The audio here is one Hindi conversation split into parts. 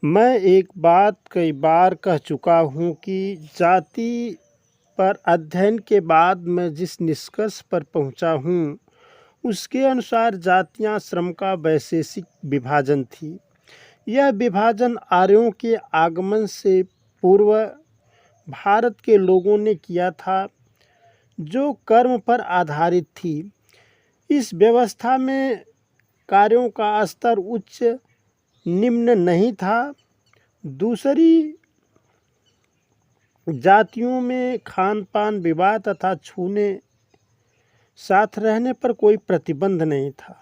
मैं एक बात कई बार कह चुका हूँ कि जाति पर अध्ययन के बाद मैं जिस निष्कर्ष पर पहुँचा हूँ, उसके अनुसार जातियाँ श्रम का वैशेषिक विभाजन थी। यह विभाजन आर्यों के आगमन से पूर्व भारत के लोगों ने किया था, जो कर्म पर आधारित थी। इस व्यवस्था में कार्यों का स्तर उच्च निम्न नहीं था। दूसरी जातियों में खान पान, विवाह तथा छूने साथ रहने पर कोई प्रतिबंध नहीं था।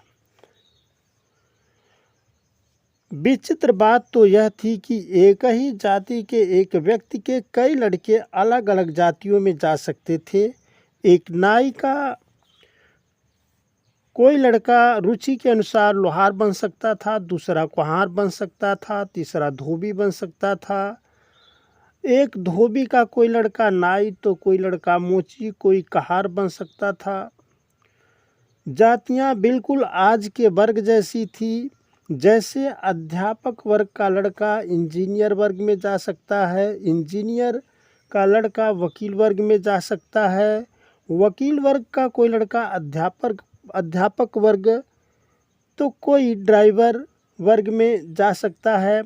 विचित्र बात तो यह थी कि एक ही जाति के एक व्यक्ति के कई लड़के अलग अलग जातियों में जा सकते थे। एक नाई का कोई लड़का रुचि के अनुसार लोहार बन सकता था, दूसरा कुम्हार बन सकता था, तीसरा धोबी बन सकता था। एक धोबी का कोई लड़का नाई तो कोई लड़का मोची, कोई कहार बन सकता था। जातियां बिल्कुल आज के वर्ग जैसी थी। जैसे अध्यापक वर्ग का लड़का इंजीनियर वर्ग में जा सकता है, इंजीनियर का लड़का वकील वर्ग में जा सकता है, वकील वर्ग का कोई लड़का अध्यापक वर्ग तो कोई ड्राइवर वर्ग में जा सकता है।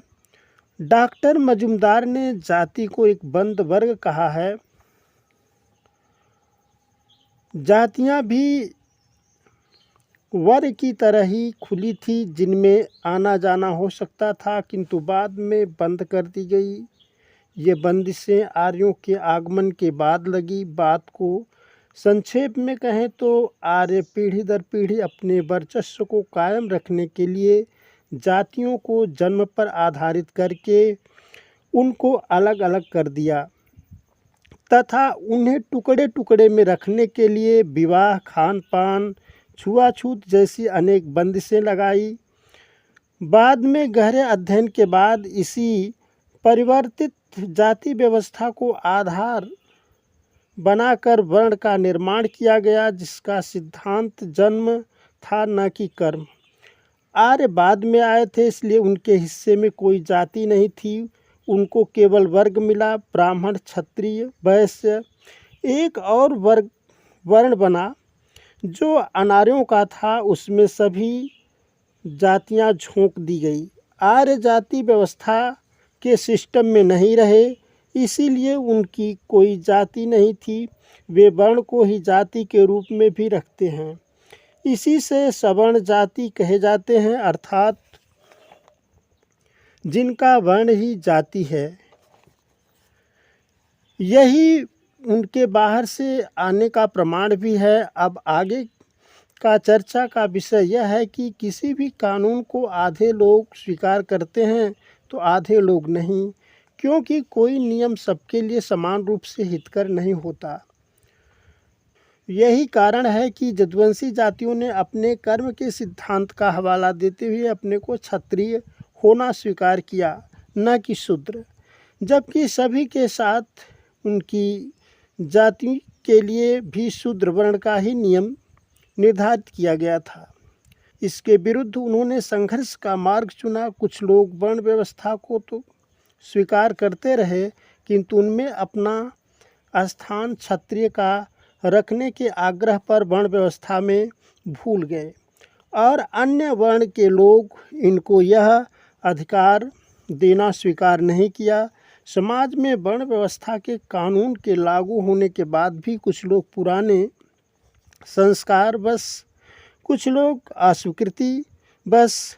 डॉक्टर मजुमदार ने जाति को एक बंद वर्ग कहा है। जातियां भी वर्ग की तरह ही खुली थी, जिनमें आना जाना हो सकता था, किंतु बाद में बंद कर दी गई। ये बंदिशें आर्यों के आगमन के बाद लगी। बात को संक्षेप में कहें तो आर्य पीढ़ी दर पीढ़ी अपने वर्चस्व को कायम रखने के लिए जातियों को जन्म पर आधारित करके उनको अलग अलग कर दिया तथा उन्हें टुकड़े टुकड़े में रखने के लिए विवाह, खान पान, छुआछूत जैसी अनेक बंदिशें लगाई। बाद में गहरे अध्ययन के बाद इसी परिवर्तित जाति व्यवस्था को आधार बनाकर वर्ण का निर्माण किया गया, जिसका सिद्धांत जन्म था न कि कर्म। आर्य बाद में आए थे, इसलिए उनके हिस्से में कोई जाति नहीं थी। उनको केवल वर्ग मिला, ब्राह्मण, क्षत्रिय, वैश्य। एक और वर्ण बना जो अनार्यों का था, उसमें सभी जातियां झोंक दी गई। आर्य जाति व्यवस्था के सिस्टम में नहीं रहे, इसीलिए उनकी कोई जाति नहीं थी। वे वर्ण को ही जाति के रूप में भी रखते हैं। इसी से सवर्ण जाति कहे जाते हैं, अर्थात जिनका वर्ण ही जाति है। यही उनके बाहर से आने का प्रमाण भी है। अब आगे का चर्चा का विषय यह है कि किसी भी कानून को आधे लोग स्वीकार करते हैं तो आधे लोग नहीं, क्योंकि कोई नियम सबके लिए समान रूप से हितकर नहीं होता। यही कारण है कि यदुवंशी जातियों ने अपने कर्म के सिद्धांत का हवाला देते हुए अपने को क्षत्रिय होना स्वीकार किया, न कि शूद्र, जबकि सभी के साथ उनकी जाति के लिए भी शूद्र वर्ण का ही नियम निर्धारित किया गया था। इसके विरुद्ध उन्होंने संघर्ष का मार्ग चुना। कुछ लोग वर्ण व्यवस्था को तो स्वीकार करते रहे, किंतु उनमें अपना स्थान क्षत्रिय का रखने के आग्रह पर वर्ण व्यवस्था में भूल गए, और अन्य वर्ण के लोग इनको यह अधिकार देना स्वीकार नहीं किया। समाज में वर्ण व्यवस्था के कानून के लागू होने के बाद भी कुछ लोग पुराने संस्कार बस, कुछ लोग अस्वीकृति बस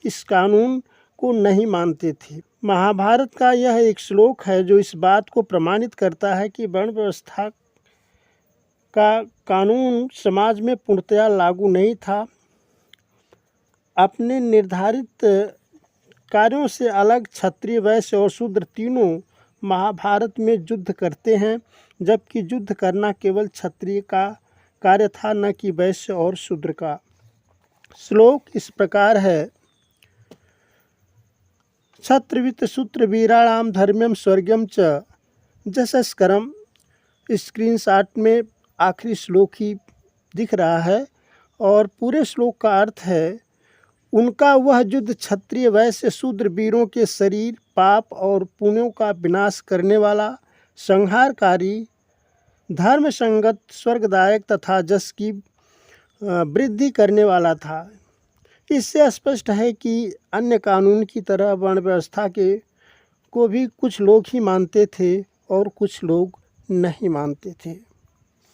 इस कानून को नहीं मानते थे। महाभारत का यह एक श्लोक है जो इस बात को प्रमाणित करता है कि वर्ण व्यवस्था का कानून समाज में पूर्णतया लागू नहीं था। अपने निर्धारित कार्यों से अलग क्षत्रिय, वैश्य और शूद्र तीनों महाभारत में युद्ध करते हैं, जबकि युद्ध करना केवल क्षत्रिय का कार्य था, न कि वैश्य और शूद्र का। श्लोक इस प्रकार है: क्षत्रवित्त शूद्र वीराणाम धर्म्यम स्वर्गम च जशस्करम। स्क्रीनशॉट में आखिरी श्लोक ही दिख रहा है और पूरे श्लोक का अर्थ है: उनका वह युद्ध क्षत्रिय वैश्य शूद्र वीरों के शरीर पाप और पुण्यों का विनाश करने वाला, संहारकारी, धर्म संगत, स्वर्गदायक तथा यश की वृद्धि करने वाला था। इससे स्पष्ट है कि अन्य कानून की तरह वर्ण व्यवस्था को भी कुछ लोग ही मानते थे और कुछ लोग नहीं मानते थे।